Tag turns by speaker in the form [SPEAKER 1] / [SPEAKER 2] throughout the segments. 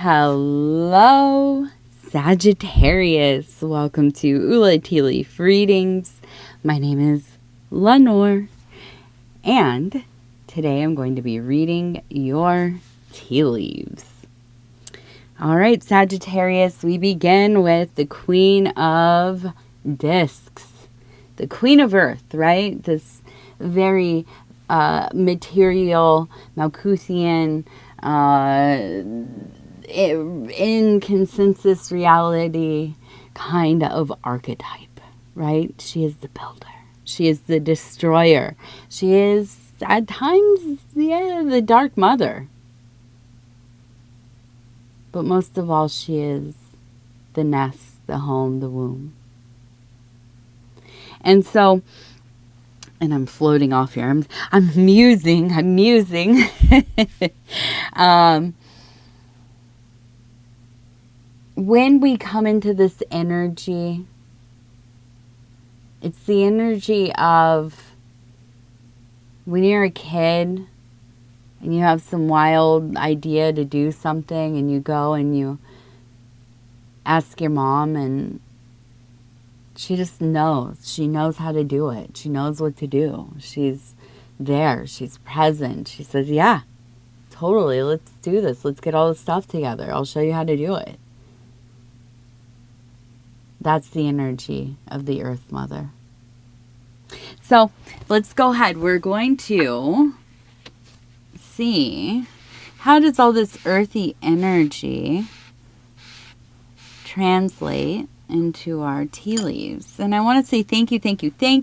[SPEAKER 1] Hello, Sagittarius. Welcome to Ula Tea Leaf Readings. My name is Lenor, and today I'm going to be reading your tea leaves. All right, Sagittarius, we begin with the Queen of Discs, the Queen of Earth, right? This very material, Malthusian, in consensus reality kind of archetype, right? She is the builder. She is the destroyer. She is, at times, the dark mother. But most of all, she is the nest, the home, the womb. And so, and I'm floating off here. I'm musing. When we come into this energy, it's the energy of when you're a kid and you have some wild idea to do something and you go and you ask your mom and she just knows. She knows how to do it. She knows what to do. She's there. She's present. She says, yeah, totally. Let's do this. Let's get all the stuff together. I'll show you how to do it. That's the energy of the Earth Mother. So let's go ahead. We're going to see how does all this earthy energy translate into our tea leaves. And I want to say thank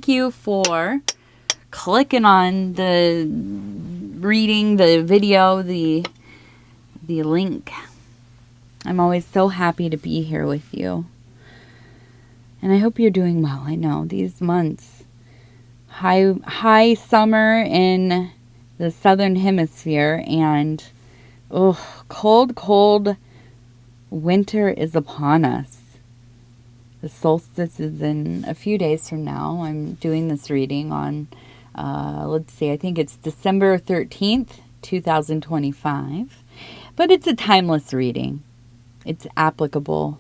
[SPEAKER 1] you for clicking on the reading, the video, the link. I'm always so happy to be here with you. And I hope you're doing well. I know these months, high summer in the southern hemisphere, and cold winter is upon us. The solstice is in a few days from now. I'm doing this reading on, let's see, I think it's December 13th, 2025. But it's a timeless reading. It's applicable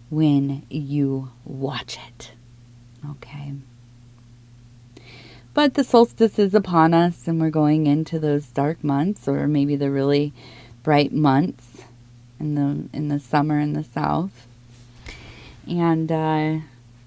[SPEAKER 1] when you watch it. Okay. But the solstice is upon us, and we're going into those dark months, or maybe the really bright months in the summer in the south. And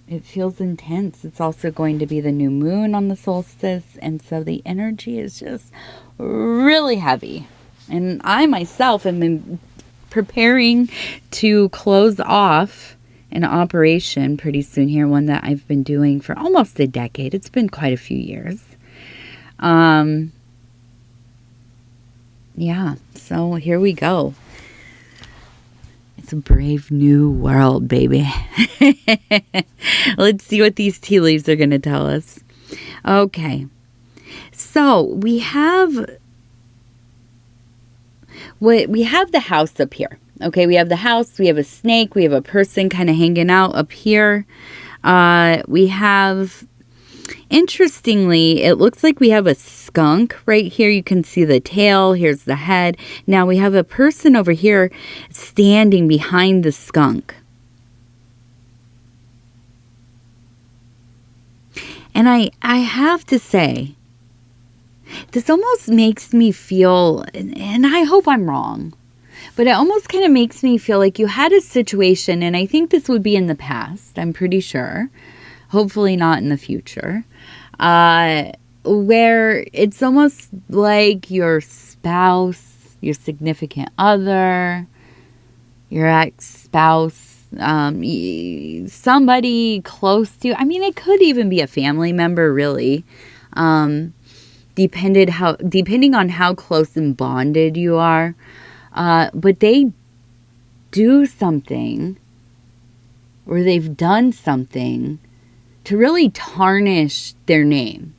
[SPEAKER 1] it feels intense. It's also going to be the new moon on the solstice, and so the energy is just really heavy. And I myself am preparing to close off an operation pretty soon here, one that I've been doing for almost a decade. It's been quite a few years. Yeah, so here we go. It's a brave new world, baby. Let's see what these tea leaves are going to tell us. Okay, so we have the house up here. Okay, we have the house, we have a snake, we have a person kind of hanging out up here. We have, interestingly, it looks like we have a skunk right here. You can see the tail. Here's the head. Now we have a person over here standing behind the skunk. And I have to say, this almost makes me feel, and I hope I'm wrong, but it almost kind of makes me feel like you had a situation, and I think this would be in the past, I'm pretty sure, hopefully not in the future, where it's almost like your spouse, your significant other, your ex-spouse, somebody close to you. I mean, it could even be a family member, really, depending on how close and bonded you are. But they do something, or they've done something to really tarnish their name.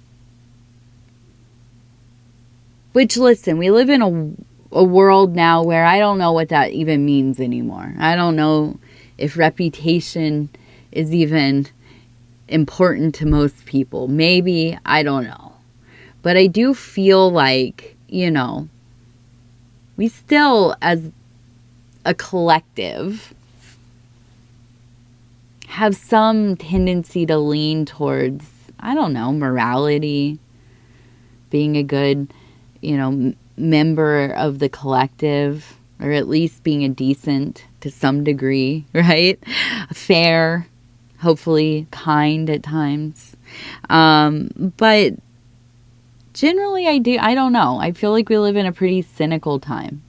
[SPEAKER 1] Which, listen, we live in a world now where I don't know what that even means anymore. I don't know if reputation is even important to most people. Maybe, I don't know. But I do feel like, we still, as a collective have some tendency to lean towards, I don't know, morality, being a good, member of the collective, or at least being a decent to some degree, right? Fair, hopefully kind at times. But generally I don't know. I feel like we live in a pretty cynical time.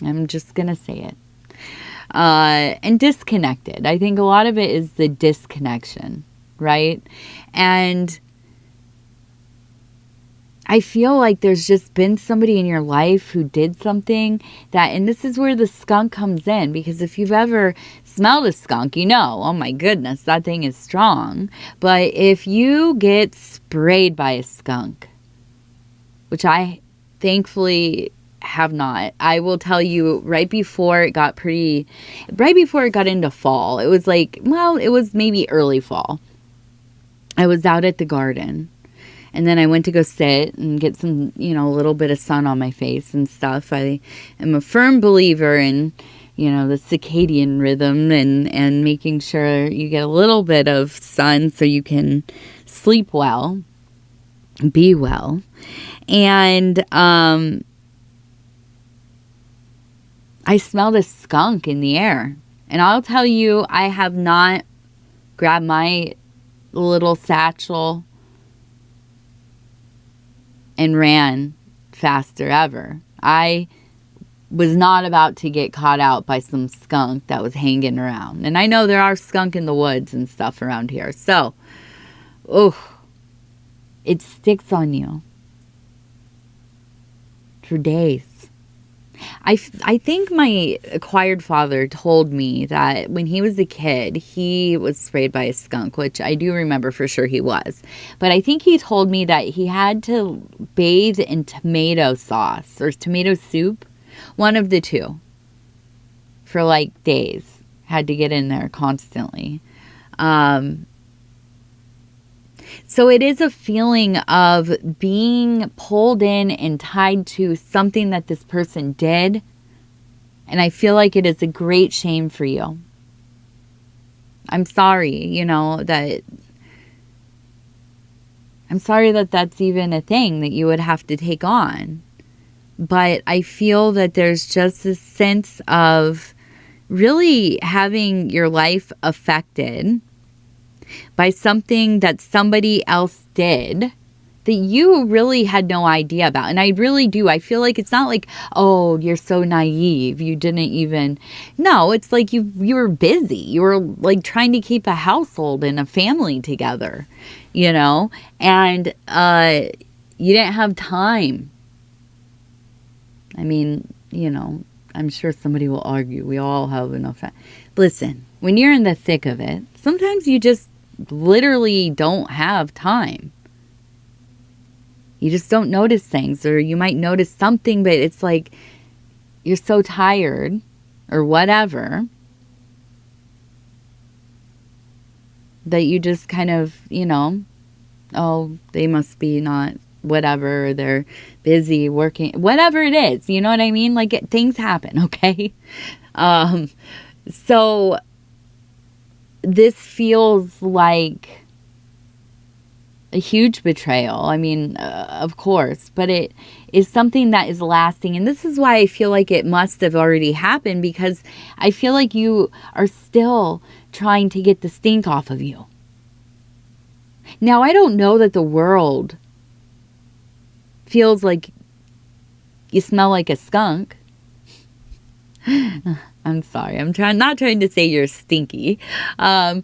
[SPEAKER 1] I'm just going to say it. And disconnected. I think a lot of it is the disconnection, right? And I feel like there's just been somebody in your life who did something that, and this is where the skunk comes in, because if you've ever smelled a skunk, oh my goodness, that thing is strong. But if you get sprayed by a skunk, which I thankfully have not, I will tell you, right before it got into fall, it was it was maybe early fall. I was out at the garden. And then I went to go sit and get some, a little bit of sun on my face and stuff. I am a firm believer in, the circadian rhythm and making sure you get a little bit of sun so you can sleep well, be well. And I smelled a skunk in the air. And I'll tell you, I have not grabbed my little satchel and ran faster ever. I was not about to get caught out by some skunk that was hanging around. And I know there are skunk in the woods and stuff around here. So, it sticks on you for days. I think my acquired father told me that when he was a kid, he was sprayed by a skunk, which I do remember for sure he was. But I think he told me that he had to bathe in tomato sauce or tomato soup, one of the two, for days. Had to get in there constantly. So it is a feeling of being pulled in and tied to something that this person did. And I feel like it is a great shame for you. I'm sorry, I'm sorry that that's even a thing that you would have to take on. But I feel that there's just this sense of really having your life affected by something that somebody else did that you really had no idea about. And I really do. I feel like it's not like, oh, you're so naive. You didn't even. No, it's like you were busy. You were trying to keep a household and a family together, and you didn't have time. I mean, I'm sure somebody will argue. We all have enough time. Listen, when you're in the thick of it, sometimes you just literally don't have time. You just don't notice things, or you might notice something, but it's like you're so tired or whatever that you just kind of, oh, they must be not whatever, they're busy working, whatever it is, you know what I mean? Things happen, okay? So this feels like a huge betrayal. I mean, of course, but it is something that is lasting. And this is why I feel like it must have already happened, because I feel like you are still trying to get the stink off of you. Now, I don't know that the world feels like you smell like a skunk. I'm sorry. I'm not trying to say you're stinky. But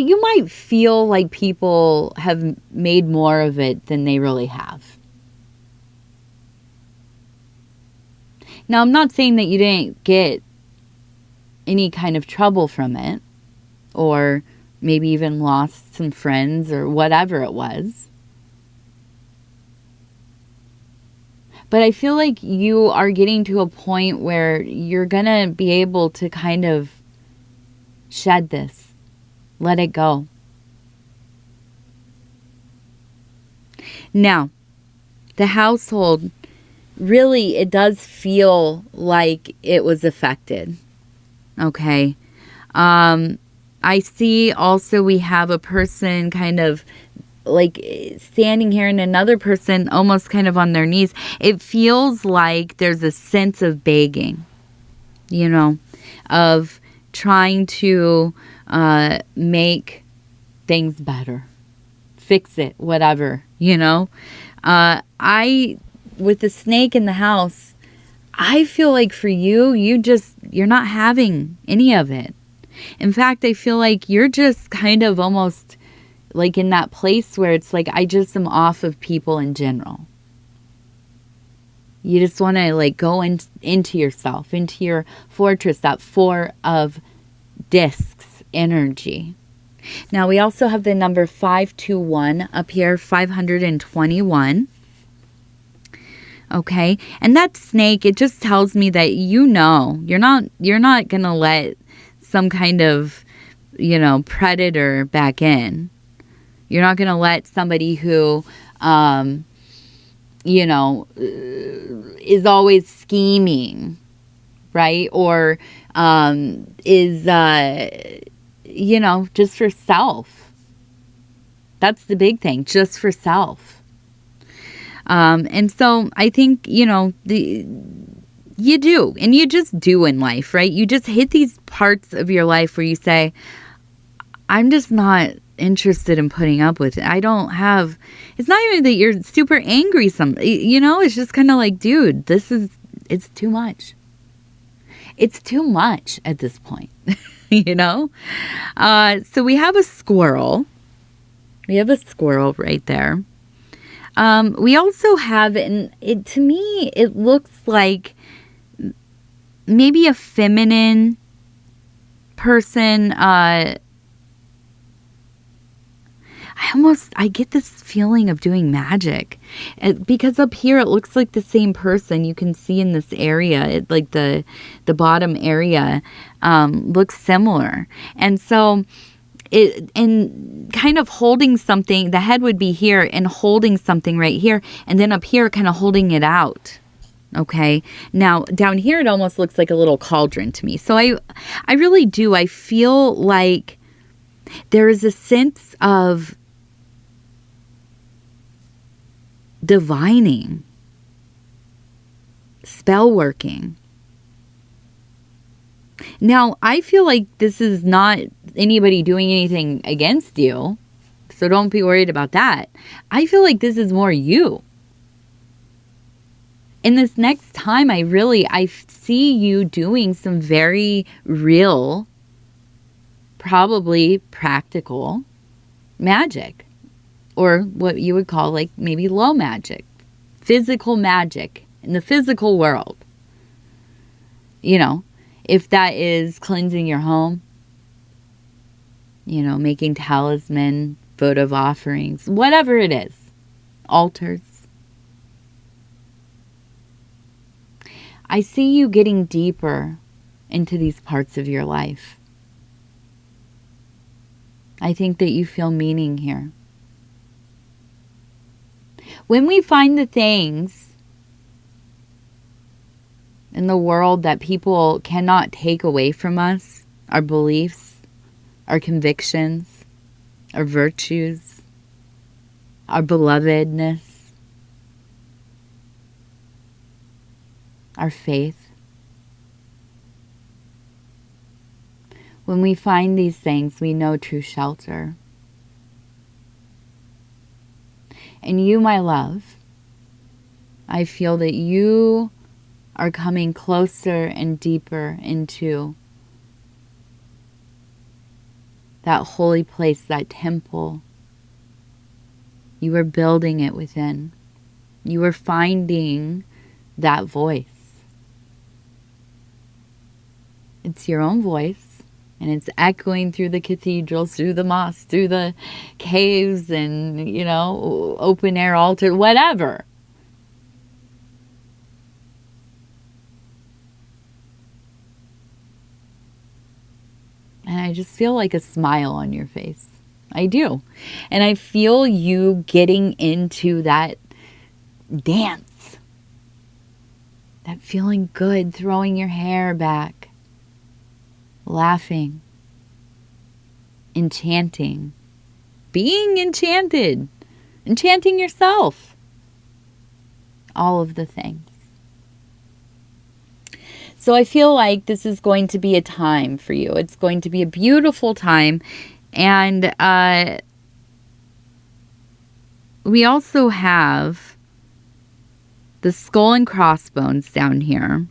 [SPEAKER 1] you might feel like people have made more of it than they really have. Now, I'm not saying that you didn't get any kind of trouble from it, or maybe even lost some friends or whatever it was. But I feel like you are getting to a point where you're going to be able to kind of shed this. Let it go. Now, the household really, it does feel like it was affected. Okay. I see also we have a person kind of like standing here and another person almost kind of on their knees. It feels like there's a sense of begging, you know, of trying to make things better, fix it, whatever, you know. With the snake in the house, I feel like for you, you're not having any of it. In fact, I feel like you're just kind of almost like in that place where it's like, I just am off of people in general. You just want to like go into yourself, into your fortress, that four of discs energy. Now we also have the number 521 up here, 521. Okay. And that snake, it just tells me that, you know, you're not going to let some kind of, you know, predator back in. You're not going to let somebody who, you know, is always scheming, right? Or is, you know, just for self. That's the big thing, just for self. And so I think, you know, you do, and you just do in life, right? You just hit these parts of your life where you say, I'm just not interested in putting up with it. I don't have, it's not even that you're super angry, you know, it's just kind of like, dude, it's too much. It's too much at this point, you know? So we have a squirrel. We have a squirrel right there. We also have, and to me, it looks like maybe a feminine person. I get this feeling of doing magic, because up here it looks like the same person. You can see in this area, like the bottom area looks similar, and so and kind of holding something. The head would be here and holding something right here, and then up here kind of holding it out. Okay. Now down here, it almost looks like a little cauldron to me. So I really do. I feel like there is a sense of divining, spell working. Now, I feel like this is not anybody doing anything against you, so don't be worried about that. I feel like this is more you. In this next time, I see you doing some very real, probably practical magic, or what you would call like maybe low magic, physical magic in the physical world. You know, if that is cleansing your home, you know, making talisman, votive offerings, whatever it is, altars. I see you getting deeper into these parts of your life. I think that you feel meaning here. When we find the things in the world that people cannot take away from us, our beliefs, our convictions, our virtues, our belovedness, our faith. When we find these things, we know true shelter. And you, my love, I feel that you are coming closer and deeper into that holy place, that temple. You are building it within. You are finding that voice. It's your own voice, and it's echoing through the cathedrals, through the mosques, through the caves, and, you know, open air altar, whatever. And I just feel like a smile on your face. I do. And I feel you getting into that dance. That feeling good, throwing your hair back, laughing, enchanting, being enchanted, enchanting yourself. All of the things. So I feel like this is going to be a time for you. It's going to be a beautiful time. And we also have the skull and crossbones down here.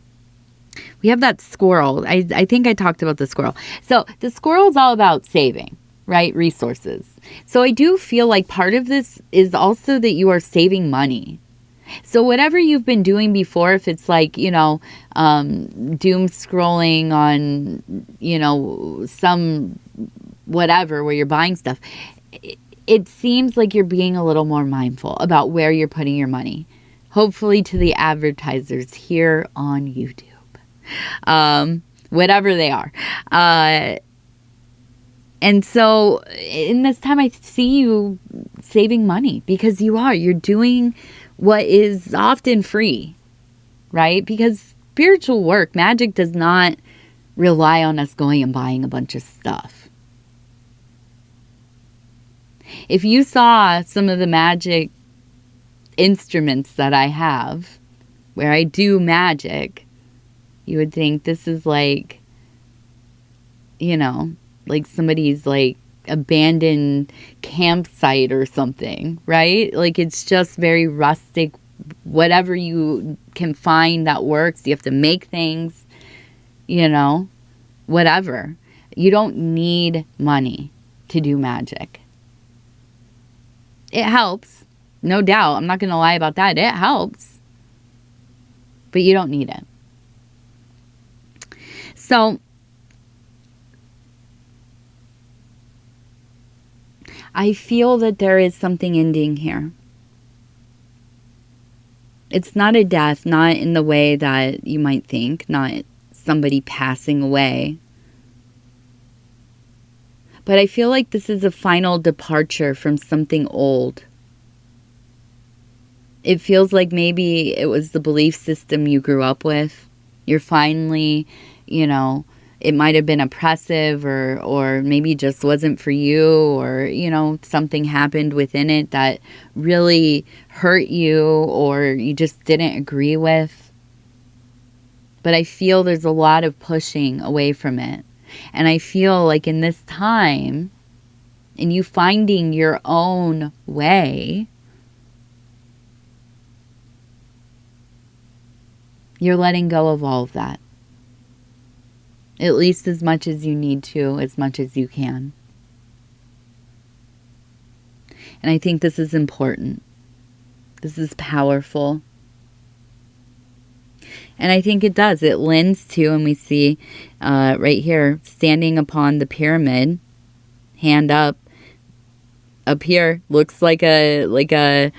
[SPEAKER 1] We have that squirrel. I think I talked about the squirrel. So the squirrel is all about saving, right? Resources. So I do feel like part of this is also that you are saving money. So whatever you've been doing before, if it's like, doom scrolling on, some whatever where you're buying stuff, it seems like you're being a little more mindful about where you're putting your money. Hopefully to the advertisers here on YouTube. Whatever they are. And so in this time, I see you saving money because you're doing what is often free, right? Because spiritual work, magic does not rely on us going and buying a bunch of stuff. If you saw some of the magic instruments that I have, where I do magic, you would think this is like, like somebody's like abandoned campsite or something, right? Like it's just very rustic, whatever you can find that works. You have to make things, whatever. You don't need money to do magic. It helps, no doubt. I'm not going to lie about that. It helps, but you don't need it. So I feel that there is something ending here. It's not a death, not in the way that you might think, not somebody passing away. But I feel like this is a final departure from something old. It feels like maybe it was the belief system you grew up with. You're finally, it might have been oppressive or maybe just wasn't for you, or, something happened within it that really hurt you or you just didn't agree with. But I feel there's a lot of pushing away from it. And I feel like in this time, and you finding your own way, you're letting go of all of that. At least as much as you need to, as much as you can. And I think this is important. This is powerful. And I think it does. It lends to, and we see right here, standing upon the pyramid, hand up here, looks like a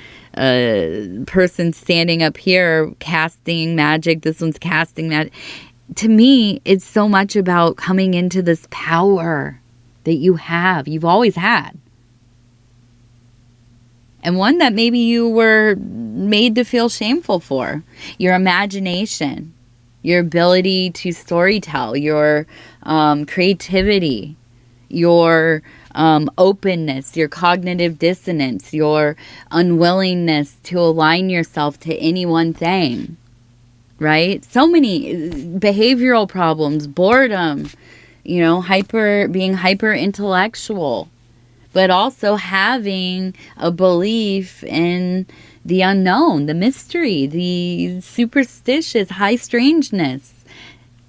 [SPEAKER 1] person standing up here casting magic. This one's casting magic. To me, it's so much about coming into this power that you've always had. And one that maybe you were made to feel shameful for. Your imagination, your ability to storytell, your creativity, your openness, your cognitive dissonance, your unwillingness to align yourself to any one thing. Right? So many behavioral problems, boredom, being hyper intellectual, but also having a belief in the unknown, the mystery, the superstitious, high strangeness,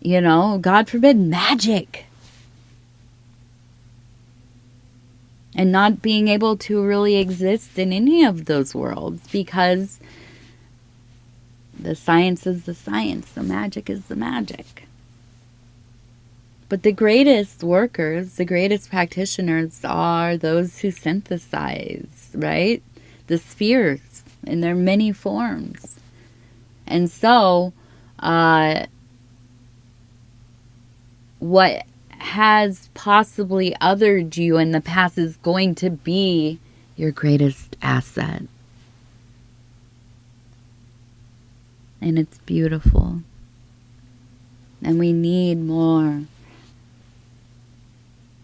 [SPEAKER 1] God forbid, magic. And not being able to really exist in any of those worlds because the science is the science, the magic is the magic. But the greatest workers, the greatest practitioners are those who synthesize, right? The spheres in their many forms. And so, what has possibly othered you in the past is going to be your greatest asset. And it's beautiful. And we need more.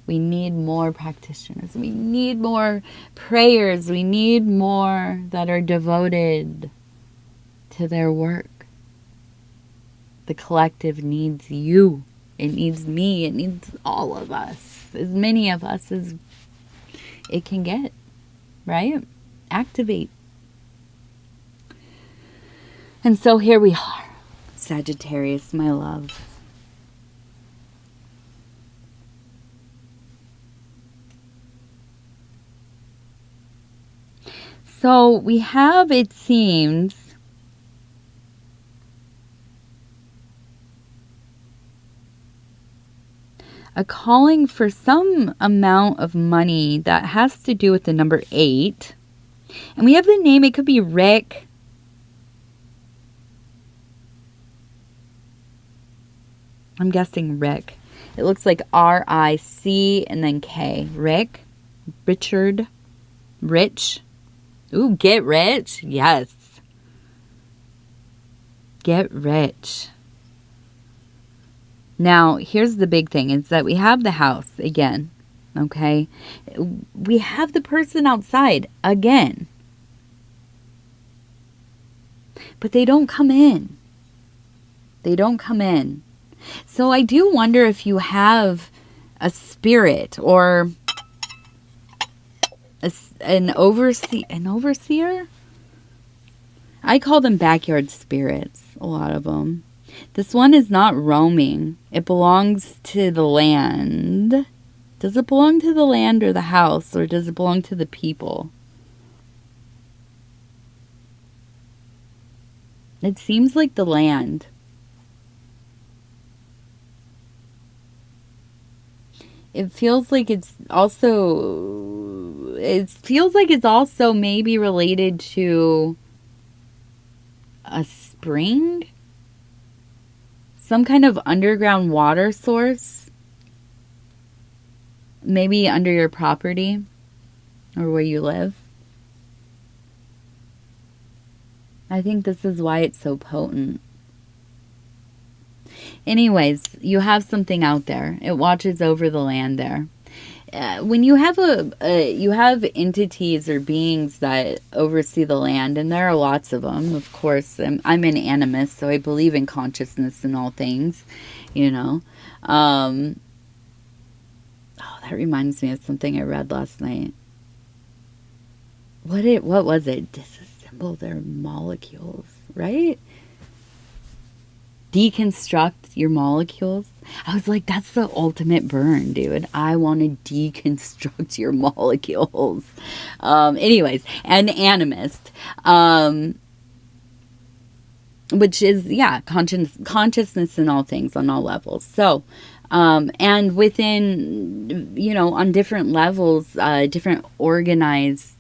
[SPEAKER 1] We need more practitioners. We need more prayers. We need more that are devoted to their work. The collective needs you. It needs me. It needs all of us. As many of us as it can get. Right? Activate. And so here we are. Sagittarius, my love. So we have, it seems, a calling for some amount of money that has to do with the number 8. And we have the name, it could be Rick. I'm guessing Rick. It looks like R-I-C and then K. Rick, Richard, Rich. Ooh, get rich. Yes. Get rich. Now, here's the big thing is that we have the house again. Okay. We have the person outside again. But they don't come in. They don't come in. So I do wonder if you have a spirit or an overseer? I call them backyard spirits, a lot of them. This one is not roaming. It belongs to the land. Does it belong to the land or the house, or does it belong to the people? It seems like the land. It feels like it's also maybe related to a spring, some kind of underground water source, maybe under your property or where you live. I think this is why it's so potent. Anyways, you have something out there. It watches over the land there. When you have you have entities or beings that oversee the land, and there are lots of them. Of course, I'm an animist, so I believe in consciousness in all things. You know. Oh, that reminds me of something I read last night. What was it? Disassemble their molecules, right? Deconstruct your molecules. I was like, that's the ultimate burn, dude. I want to deconstruct your molecules. Anyways, an animist, which is, yeah, consciousness in all things, on all levels. So, and within, you know, on different levels, different organized,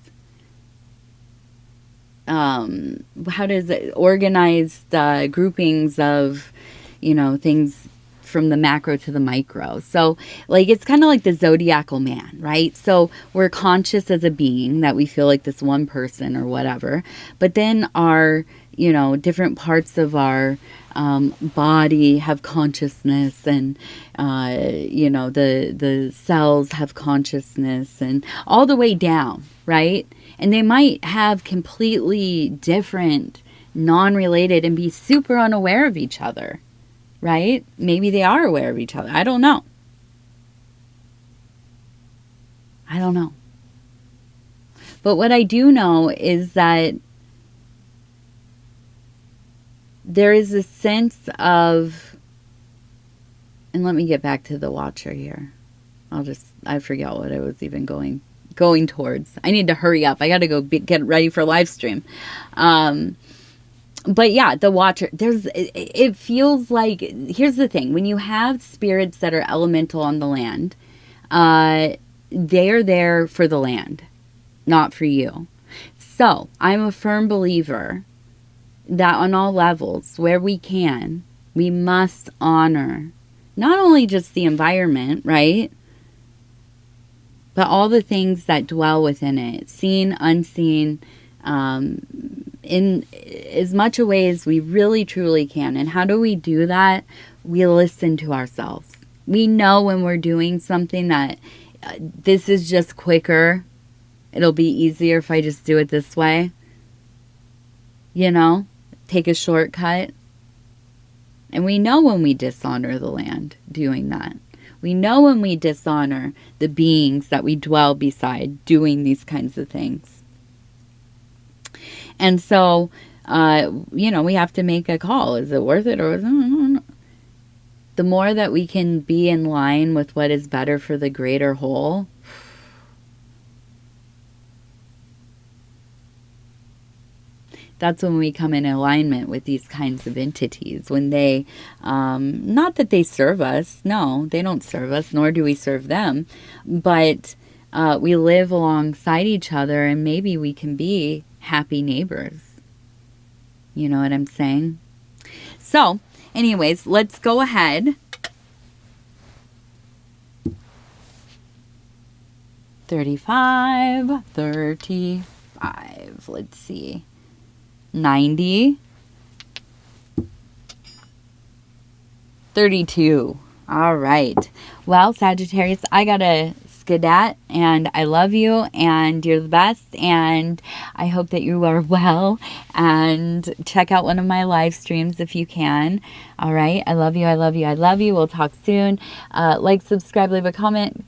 [SPEAKER 1] organized groupings of, you know, things from the macro to the micro. So, like, it's kind of like the zodiacal man, right? So we're conscious as a being that we feel like this one person or whatever, but then our, you know, different parts of our body have consciousness, and you know, the cells have consciousness, and all the way down, right? And they might have completely different, non-related, and be super unaware of each other, right? Maybe they are aware of each other. I don't know. I don't know. But what I do know is that there is a sense of, and let me get back to the watcher here. I forget what I was even going towards. I need to hurry up. I got to go get ready for live stream. But yeah, the watcher, it feels like, here's the thing. When you have spirits that are elemental on the land, they're there for the land, not for you. So I'm a firm believer that on all levels, where we can, we must honor not only just the environment, right? But all the things that dwell within it, seen, unseen, in as much a way as we really truly can. And how do we do that? We listen to ourselves. We know when we're doing something that this is just quicker. It'll be easier if I just do it this way. You know, take a shortcut. And we know when we dishonor the land doing that. We know when we dishonor the beings that we dwell beside doing these kinds of things. And so, you know, we have to make a call. Is it worth it or is it? The more that we can be in line with what is better for the greater whole, that's when we come in alignment with these kinds of entities. When they, not that they serve us. No, they don't serve us, nor do we serve them. But we live alongside each other, and maybe we can be happy neighbors. You know what I'm saying? So, anyways, let's go ahead. 35. Let's see. 90. 32. All right. Well, Sagittarius, I gotta skedat, and I love you, and you're the best, and I hope that you are well, and check out one of my live streams if you can. All right. I love you. I love you. I love you. We'll talk soon. Like, subscribe, leave a comment.